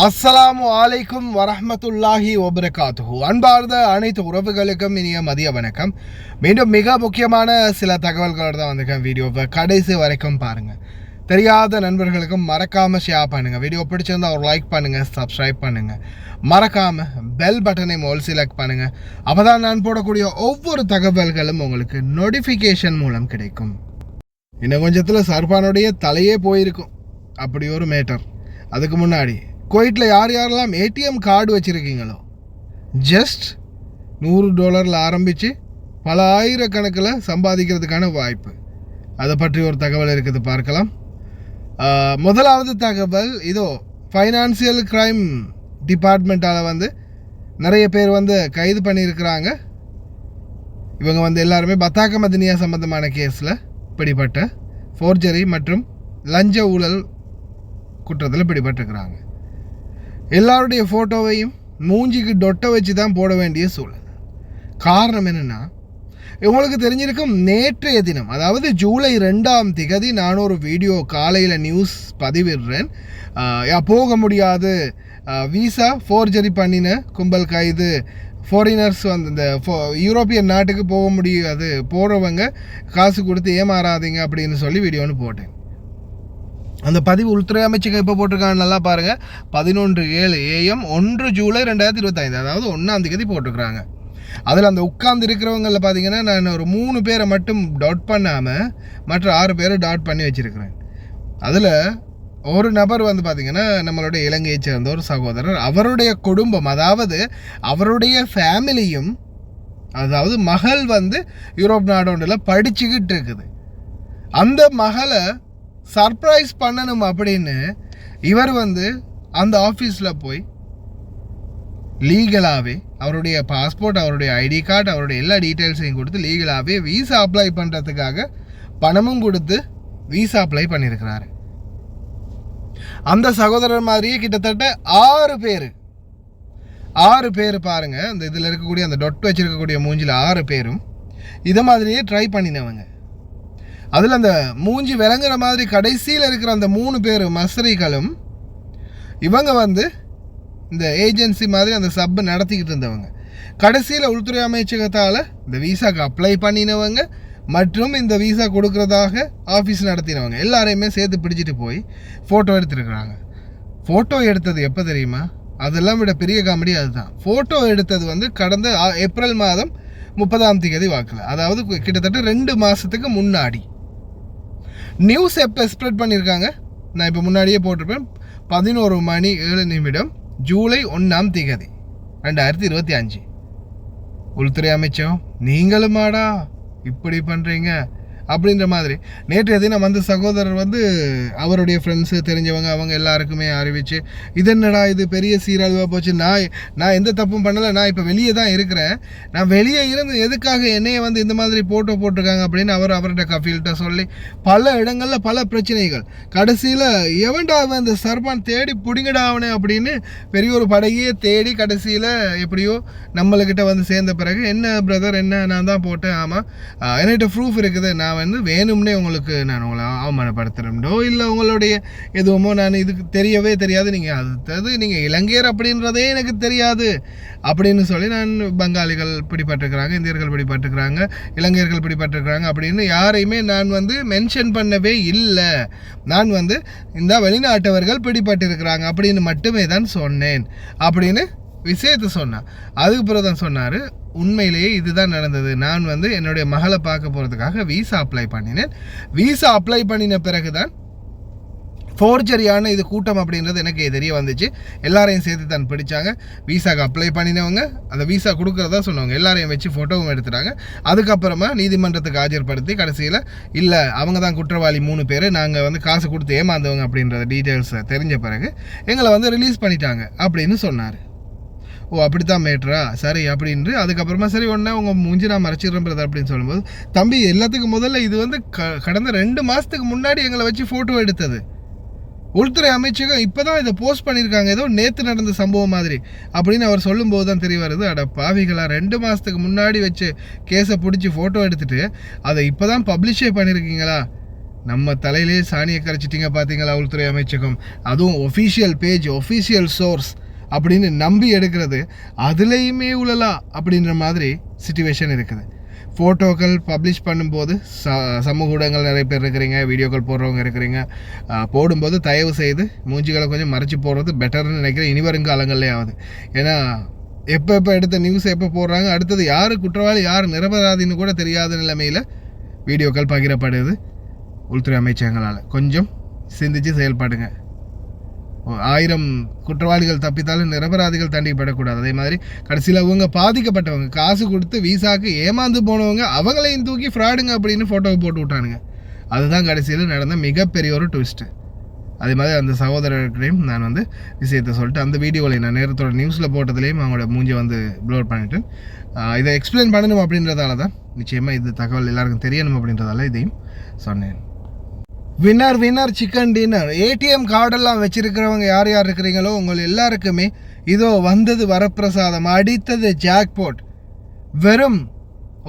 அஸ்ஸலாமு அலைக்கும் வரஹ்மத்துல்லாஹி வபரகாத்துஹு. அன்பார்ந்த அனைத்து உறவுகளுக்கும் இனிய மதிய வணக்கம். மீண்டும் மிக முக்கியமான சில தகவல்களோடு தான் வந்திருக்கேன். வீடியோவை கடைசி வரைக்கும் பாருங்கள். தெரியாத நண்பர்களுக்கும் மறக்காமல் ஷேர் பண்ணுங்கள். வீடியோ பிடிச்சிருந்தா ஒரு லைக் பண்ணுங்கள், சப்ஸ்கிரைப் பண்ணுங்கள். மறக்காமல் பெல் பட்டனை மோல் செலக்ட் பண்ணுங்கள். அப்போ தான் நான் போடக்கூடிய ஒவ்வொரு தகவல்களும் உங்களுக்கு நோட்டிஃபிகேஷன் மூலம் கிடைக்கும். இன்னும் கொஞ்சத்தில் சர்பானுடைய தலையே போயிருக்கும், அப்படி ஒரு மேட்டர். அதுக்கு முன்னாடி குவைட்டில் யாரெல்லாம் ஏடிஎம் கார்டு வச்சுருக்கீங்களோ ஜஸ்ட் $100 ஆரம்பித்து பல ஆயிரக்கணக்கில் சம்பாதிக்கிறதுக்கான வாய்ப்பு, அதை பற்றி ஒரு தகவல் இருக்குது, பார்க்கலாம். முதலாவது தகவல் இதோ, ஃபைனான்சியல் க்ரைம் டிபார்ட்மெண்ட்டால் நிறைய பேர் கைது பண்ணியிருக்கிறாங்க. இவங்க எல்லாருமே பத்தாக்க மதினியா சம்பந்தமான கேஸில் பிடிபட்ட ஃபோர்ஜரி மற்றும் லஞ்ச ஊழல் குற்றத்தில் பிடிபட்டிருக்கிறாங்க. எல்லாருடைய ஃபோட்டோவையும் மூஞ்சிக்கு டொட்டை வச்சு தான் போட வேண்டிய சூழல். காரணம் என்னென்னா, உங்களுக்கு தெரிஞ்சிருக்கும், நேற்றைய தினம், அதாவது ஜூலை 2 நான் ஒரு வீடியோ காலையில் நியூஸ் பதிவிடுறேன். போக முடியாது, விசா ஃபோர்ஜரி பண்ணின கும்பல் கைது, ஃபாரினர்ஸ் இந்த யூரோப்பியன் நாட்டுக்கு போக முடியாது, போகிறவங்க காசு கொடுத்து ஏமாறாதீங்க அப்படின்னு சொல்லி வீடியோன்னு போட்டேன். அந்த பதிவு உள்துறை அமைச்சகம் எப்போ போட்டிருக்காங்க நல்லா பாருங்கள். 11:07 AM 1 ஜூலை 2025, அதாவது 1 போட்டிருக்கிறாங்க. அதில் அந்த உட்கார்ந்து இருக்கிறவங்களில் பார்த்தீங்கன்னா, நான் ஒரு 3 பேரை மட்டும் டாட் பண்ணாமல் மற்ற 6 பேரை டாட் பண்ணி வச்சுருக்கிறேன். அதில் ஒரு நபர் பார்த்திங்கன்னா, நம்மளுடைய இலங்கையை சேர்ந்த ஒரு சகோதரர், அவருடைய குடும்பம், அதாவது அவருடைய ஃபேமிலியும், அதாவது மகள் யூரோப் நாடொன்றில் படிச்சுக்கிட்டு இருக்குது. அந்த மகளை சர்ப்ரைஸ் பண்ணணும் அப்படின்னு இவர் அந்த ஆஃபீஸில் போய் லீகலாகவே அவருடைய பாஸ்போர்ட், அவருடைய ஐடி கார்டு, அவருடைய எல்லா டீட்டெயில்ஸையும் கொடுத்து லீகலாகவே வீசா அப்ளை பண்ணுறதுக்காக பணமும் கொடுத்து வீசா அப்ளை பண்ணியிருக்கிறாரு. அந்த சகோதரர் மாதிரியே கிட்டத்தட்ட 6 பேர் பாருங்கள், அந்த இதில் இருக்கக்கூடிய அந்த டொட் வச்சுருக்கக்கூடிய மூஞ்சில் 6 பேரும் இதை மாதிரியே ட்ரை பண்ணினவங்க. அதில் அந்த மூஞ்சி விளங்குற மாதிரி கடைசியில் இருக்கிற அந்த 3 பேர் மஸ்ரிகளும் இவங்க இந்த ஏஜென்சி மாதிரி அந்த சப் நடத்திக்கிட்டு இருந்தவங்க. கடைசியில் உள்துறை அமைச்சகத்தால் இந்த வீசாக்கு அப்ளை பண்ணினவங்க மற்றும் இந்த வீசா கொடுக்குறதாக ஆஃபீஸ் நடத்தினவங்க எல்லாரையுமே சேர்த்து பிடிச்சிட்டு போய் ஃபோட்டோ எடுத்துருக்குறாங்க. ஃபோட்டோ எடுத்தது எப்போ தெரியுமா? அதெல்லாம் விட பெரிய காமெடி அதுதான். ஃபோட்டோ எடுத்தது கடந்த ஏப்ரல் மாதம் 30 வாக்கில், அதாவது கிட்டத்தட்ட 2 மாதத்துக்கு முன்னாடி. நியூஸ் எப்போ ஸ்ப்ரெட் பண்ணியிருக்காங்க, நான் இப்போ முன்னாடியே போட்டிருப்பேன். 11:07 ஜூலை 1 2025. உள்துறை அமைச்சகம், நீங்களுமாடா இப்படி பண்ணுறீங்க அப்படின்ற மாதிரி நேற்றைய தினம் சகோதரர் அவருடைய ஃப்ரெண்ட்ஸு, தெரிஞ்சவங்க, அவங்க எல்லாருக்குமே அறிவித்து, இது என்னடா இது பெரிய சீரழிவாக போச்சு, நான் எந்த தப்பும் பண்ணலை, நான் இப்போ வெளியே தான் இருக்கிறேன், நான் வெளியே இருந்து எதுக்காக என்னையை இந்த மாதிரி ஃபோட்டோ போட்டிருக்காங்க அப்படின்னு அவர்கிட்ட கஃபீல்கிட்ட சொல்லி பல இடங்களில் பல பிரச்சனைகள். கடைசியில் எவன்டா அவன் இந்த சர்பான் தேடி பிடிங்கடா அவனே அப்படின்னு பெரிய ஒரு படையே தேடி கடைசியில் எப்படியோ நம்மளுக்கிட்ட சேர்ந்த பிறகு, என்ன பிரதர், என்ன நான் தான் போட்டேன், ஆமாம் என்கிட்ட ப்ரூஃப் இருக்குது, நான் வேணும்னே உங்களுக்கு நான் உங்களை அவமானப்படுத்துகிறேன்டோ இல்லை உங்களுடைய எதுவுமோ நான் இதுக்கு தெரியவே தெரியாது, நீங்கள் அடுத்தது நீங்கள் இலங்கையர் அப்படின்றதே எனக்கு தெரியாது அப்படின்னு சொல்லி, நான் பங்காளிகள் பிடிபட்டிருக்கிறாங்க, இந்தியர்கள் பிடிபட்டிருக்கிறாங்க, இலங்கையர்கள் பிடிபட்டிருக்கிறாங்க அப்படின்னு யாரையுமே நான் மென்ஷன் பண்ணவே இல்லை. நான் இந்த வெளிநாட்டவர்கள் பிடிபட்டிருக்கிறாங்க அப்படின்னு மட்டுமே தான் சொன்னேன் அப்படின்னு விஷயத்தை சொன்னான். அதுக்கு பிறகு தான் சொன்னார், உண்மையிலேயே இதுதான் நடந்தது, நான் என்னுடைய மகளை பார்க்க போகிறதுக்காக வீசா அப்ளை பண்ணினேன், வீசா அப்ளை பண்ணின பிறகு தான் ஃபோர்ஜரியான இது கூட்டம் அப்படின்றது எனக்கு தெரிய வந்துச்சு, எல்லாரையும் சேர்த்து தான் பிடிச்சாங்க. வீசாக்கு அப்ளை பண்ணினவங்க, அந்த வீசா கொடுக்குறதா சொன்னவங்க எல்லாரையும் வச்சு ஃபோட்டோவும் எடுத்துட்டாங்க. அதுக்கப்புறமா நீதிமன்றத்துக்கு ஆஜர்படுத்தி கடைசியில் இல்லை அவங்க தான் குற்றவாளி 3 பேர், நாங்கள் காசு கொடுத்து ஏமாந்தவங்க அப்படின்ற டீட்டெயில்ஸை தெரிஞ்ச பிறகு எங்களை ரிலீஸ் பண்ணிட்டாங்க அப்படின்னு சொன்னார். ஓ அப்படித்தான் மேட்ரா, சரி அப்படின்ட்டு அதுக்கப்புறமா சரி ஒன்றா உங்கள் மூஞ்சி நான் மறைச்சிடுறேன் பிரதர் அப்படின்னு சொல்லும்போது, தம்பி எல்லாத்துக்கும் முதல்ல இது கடந்த 2 மாதத்துக்கு முன்னாடி எங்களை வச்சு ஃபோட்டோ எடுத்தது. உள்துறை அமைச்சகம் இப்போ தான் இதை போஸ்ட் பண்ணியிருக்காங்க, ஏதோ நேற்று நடந்த சம்பவம் மாதிரி அப்படின்னு அவர் சொல்லும்போது தான் தெரிய வருது, அட பாவிகளா, 2 மாதத்துக்கு முன்னாடி வச்சு கேஸை பிடிச்சி ஃபோட்டோ எடுத்துகிட்டு அதை இப்போ தான் பப்ளிஷே பண்ணியிருக்கீங்களா நம்ம தலையிலே சாணியை கரைச்சிட்டிங்க பார்த்தீங்களா உள்துறை அமைச்சகம். அதுவும் ஒஃபீஷியல் பேஜ், ஒஃபீஷியல் சோர்ஸ் அப்படின்னு நம்பி எடுக்கிறது, அதுலேயுமே உழலாம் அப்படின்ற மாதிரி சிச்சுவேஷன் இருக்குது. ஃபோட்டோக்கள் பப்ளிஷ் பண்ணும்போது சமூக ஊடகங்கள் நிறைய பேர் இருக்கிறீங்க, வீடியோக்கள் போடுறவங்க இருக்கிறீங்க. போடும்போது தயவு செய்து மூஞ்சிகளை கொஞ்சம் மறைச்சி போடுறது பெட்டர்னு நினைக்கிறேன், இனி வருங்காலங்களே ஆகுது. ஏன்னா எப்போ எடுத்த நியூஸ் எப்போ போடுறாங்க, அடுத்தது யார் குற்றவாளி யார் நிரபராதின்னு கூட தெரியாத நிலைமையில் வீடியோக்கள் பகிரப்படுது உள்துறை அமைச்சகங்களால். கொஞ்சம் சிந்திச்சு செயல்படுங்க. 1000 குற்றவாளிகள் தப்பித்தாலும் நிரபராதிகள் தண்டிக்கப்படக்கூடாது. அதே மாதிரி கடைசியில் அவங்க பாதிக்கப்பட்டவங்க காசு கொடுத்து விசாக்கு ஏமாந்து போனவங்க அவங்களையும் தூக்கி ஃப்ராடுங்க அப்படின்னு ஃபோட்டோவை போட்டு விட்டானுங்க. அதுதான் கடைசியில் நடந்த மிகப்பெரிய ஒரு ட்விஸ்ட்டு. அதே மாதிரி அந்த சகோதரர்களையும் நான் விஷயத்தை சொல்லிட்டு அந்த வீடியோவில் நான் நேரத்தோட நியூஸில் போட்டதுலேயும் அவங்களோட மூஞ்சி ப்ளோர் பண்ணிவிட்டு இதை எக்ஸ்பிளைன் பண்ணணும் அப்படின்றதால தான், நிச்சயமாக இது தகவல் எல்லாருக்கும் தெரியணும் அப்படின்றதால இதையும் சொன்னேன். Winner chicken dinner. ஏடிஎம் கார்டெல்லாம் வச்சிருக்கிறவங்க யார் யார் இருக்கிறீங்களோ உங்கள் எல்லாருக்குமே இதோ வந்தது வரப்பிரசாதம், அடித்தது ஜாக்பாட். வெறும்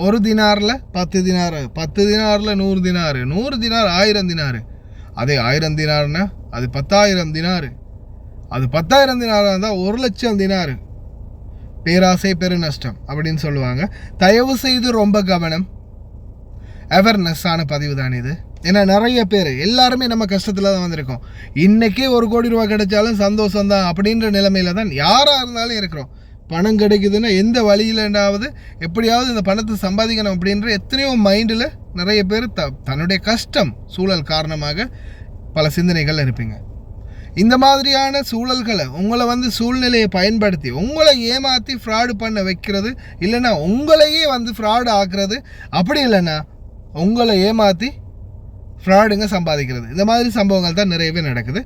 1 தினாரில் 10 தினார், 10 தினாரில் 100 தினார், 100 தினார் 1000 தினார். அதே 1000 தினார்னா அது 10,000 தினார், அது 10,000 தினாராக இருந்தால் 1,00,000 தினார். பேராசை பெரு நஷ்டம் அப்படின்னு சொல்லுவாங்க. தயவு செய்து ரொம்ப கவனம். அவேர்னஸ்ஸான பதிவு தான் இது. ஏன்னா நிறைய பேர் எல்லாருமே நம்ம கஷ்டத்தில் தான் வந்திருக்கோம். இன்றைக்கே 1 கோடி ரூபா கிடைச்சாலும் சந்தோஷம்தான் அப்படின்ற நிலைமையில தான் யாராக இருந்தாலும் இருக்கிறோம். பணம் கிடைக்குதுன்னா எந்த வழியிலண்டாவது எப்படியாவது இந்த பணத்தை சம்பாதிக்கணும் அப்படின்ற எத்தனையோ மைண்டில் நிறைய பேர் தன்னுடைய கஷ்டம் சூழல் காரணமாக பல சிந்தனைகள் இருப்பீங்க. இந்த மாதிரியான சூழல்களை உங்களை சூழ்நிலையை பயன்படுத்தி உங்களை ஏமாற்றி ஃப்ராடு பண்ண வைக்கிறது, இல்லைன்னா உங்களையே ஃப்ராடு ஆக்குறது, அப்படி இல்லைன்னா உங்களை ஏமாற்றி ஃப்ராடுங்க சம்பாதிக்கிறது. இந்த மாதிரி சம்பவங்கள் தான் நிறையவே நடக்குது.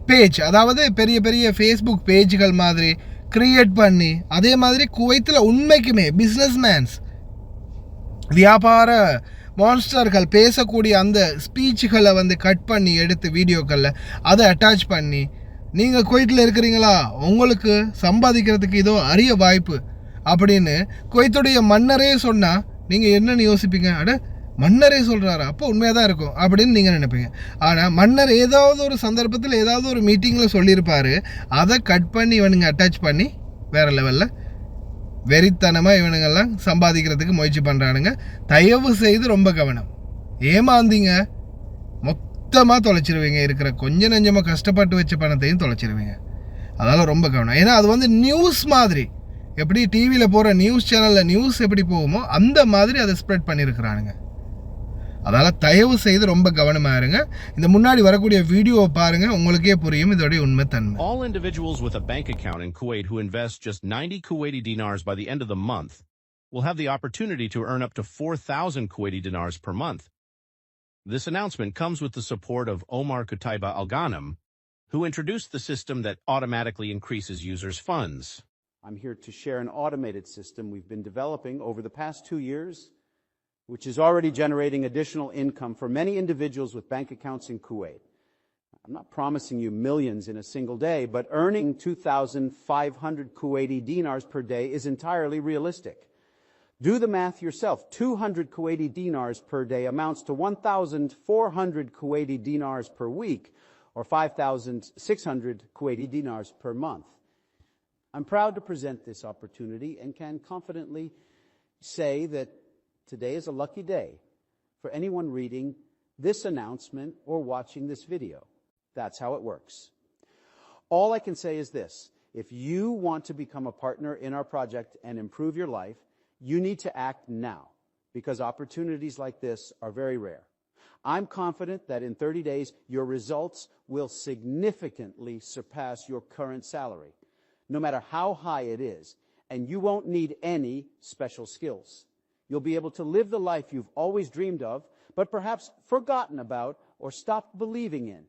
பேஜ், அதாவது பெரிய பெரிய ஃபேஸ்புக் பேஜ்கள் மாதிரி கிரியேட் பண்ணி, அதே மாதிரி குவைத்தில் உண்மைக்குமே பிஸ்னஸ்மேன்ஸ், வியாபார மான்ஸ்டர்கள் பேசக்கூடிய அந்த ஸ்பீச்சுகளை கட் பண்ணி எடுத்து வீடியோக்களில் அதை அட்டாச் பண்ணி, நீங்கள் குவைத்தில் இருக்கிறீங்களா, உங்களுக்கு சம்பாதிக்கிறதுக்கு இதோ அரிய வாய்ப்பு அப்படின்னு குவைத்துடைய மன்னரே சொன்னால் நீங்கள் என்னென்னு யோசிப்பீங்க. அட, மன்னரே சொல்கிறாரா, அப்போ உண்மையாக தான் இருக்கும் அப்படின்னு நீங்கள் நினைப்பீங்க. ஆனால் மன்னர் ஏதாவது ஒரு சந்தர்ப்பத்தில் ஏதாவது ஒரு மீட்டிங்கில் சொல்லியிருப்பார், அதை கட் பண்ணி இவனுங்க அட்டாச் பண்ணி வேறு லெவலில் வெறித்தனமாக இவனுங்கெல்லாம் சம்பாதிக்கிறதுக்கு முயற்சி பண்ணுறானுங்க. தயவு செய்து ரொம்ப கவனம். ஏமாந்தீங்க மொத்தமாக தொலைச்சிருவீங்க. இருக்கிற கொஞ்சம் நெஞ்சமாக கஷ்டப்பட்டு வச்ச பணத்தையும் தொலைச்சிருவீங்க. அதனால் ரொம்ப கவனம். ஏன்னா அது நியூஸ் மாதிரி, எப்படி டிவியில் போகிற நியூஸ் சேனலில் நியூஸ் எப்படி போகுமோ அந்த மாதிரி அதை ஸ்ப்ரெட் பண்ணியிருக்கிறானுங்க. அதனால் தயவு செய்து ரொம்ப கவனமாக இருங்க. இந்த முன்னாடி வரக்கூடிய வீடியோவை பாருங்க, உங்களுக்கே புரியும் இதோடைய உண்மை தன்மை. All individuals with a bank account in Kuwait who invest just 90 Kuwaiti dinars by the end of the month will have the opportunity to earn up to 4,000 Kuwaiti dinars per month. This announcement comes with the support of Omar Qutaiba Al Ghanem, who introduced the system that automatically increases users' funds. I'm here to share an automated system we've been developing over the past 2 years, which is already generating additional income for many individuals with bank accounts in Kuwait. I'm not promising you millions in a single day, but earning 2,500 Kuwaiti dinars per day is entirely realistic. Do the math yourself. 200 Kuwaiti dinars per day amounts to 1,400 Kuwaiti dinars per week, or 5,600 Kuwaiti dinars per month. I'm proud to present this opportunity and can confidently say that today is a lucky day for anyone reading this announcement or watching this video. That's how it works. All I can say is this: if you want to become a partner in our project and improve your life, you need to act now, because opportunities like this are very rare. I'm confident that in 30 days, your results will significantly surpass your current salary, no matter how high it is, and you won't need any special skills. You'll be able to live the life you've always dreamed of, but perhaps forgotten about or stopped believing in.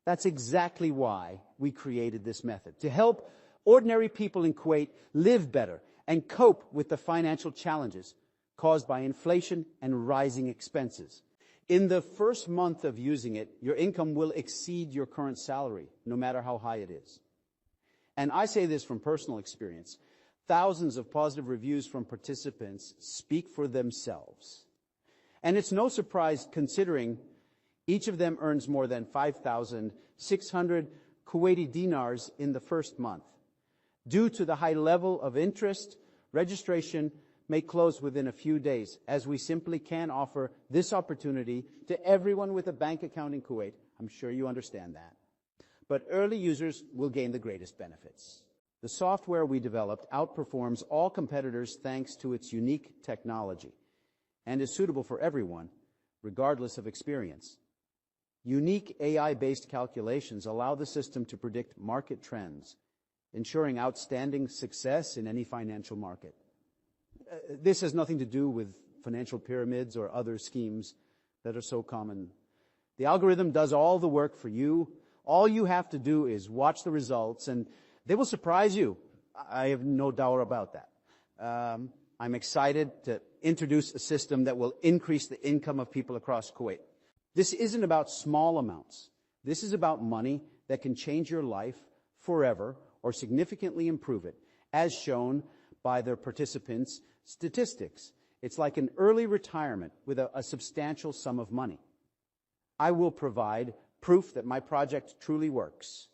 That's exactly why we created this method, to help ordinary people in Kuwait live better and cope with the financial challenges caused by inflation and rising expenses. In the first month of using it, your income will exceed your current salary, no matter how high it is. And I say this from personal experience. Thousands of positive reviews from participants speak for themselves. And it's no surprise, considering Each of them earns more than 5,600 Kuwaiti dinars in the first month. Due to the high level of interest, registration may close within a few days, as we simply can't offer this opportunity to everyone with a bank account in Kuwait. I'm sure you understand that. But early users will gain the greatest benefits. The software we developed outperforms all competitors thanks to its unique technology and is suitable for everyone, regardless of experience. Unique AI-based calculations allow the system to predict market trends, ensuring outstanding success in any financial market. This has nothing to do with financial pyramids or other schemes that are so common. The algorithm does all the work for you. All you have to do is watch the results, and they will surprise you. I have no doubt about that. I'm excited to introduce a system that will increase the income of people across Kuwait. This isn't about small amounts. This is about money that can change your life forever or significantly improve it, as shown by the participants' statistics. It's like an early retirement with a substantial sum of money. I will provide proof that my project truly works.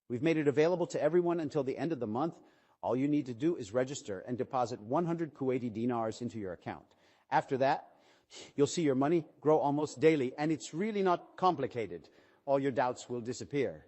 We've made it available to everyone until the end of the month. All you need to do is register and deposit 100 Kuwaiti dinars into your account. After that, you'll see your money grow almost daily, and it's really not complicated. All your doubts will disappear.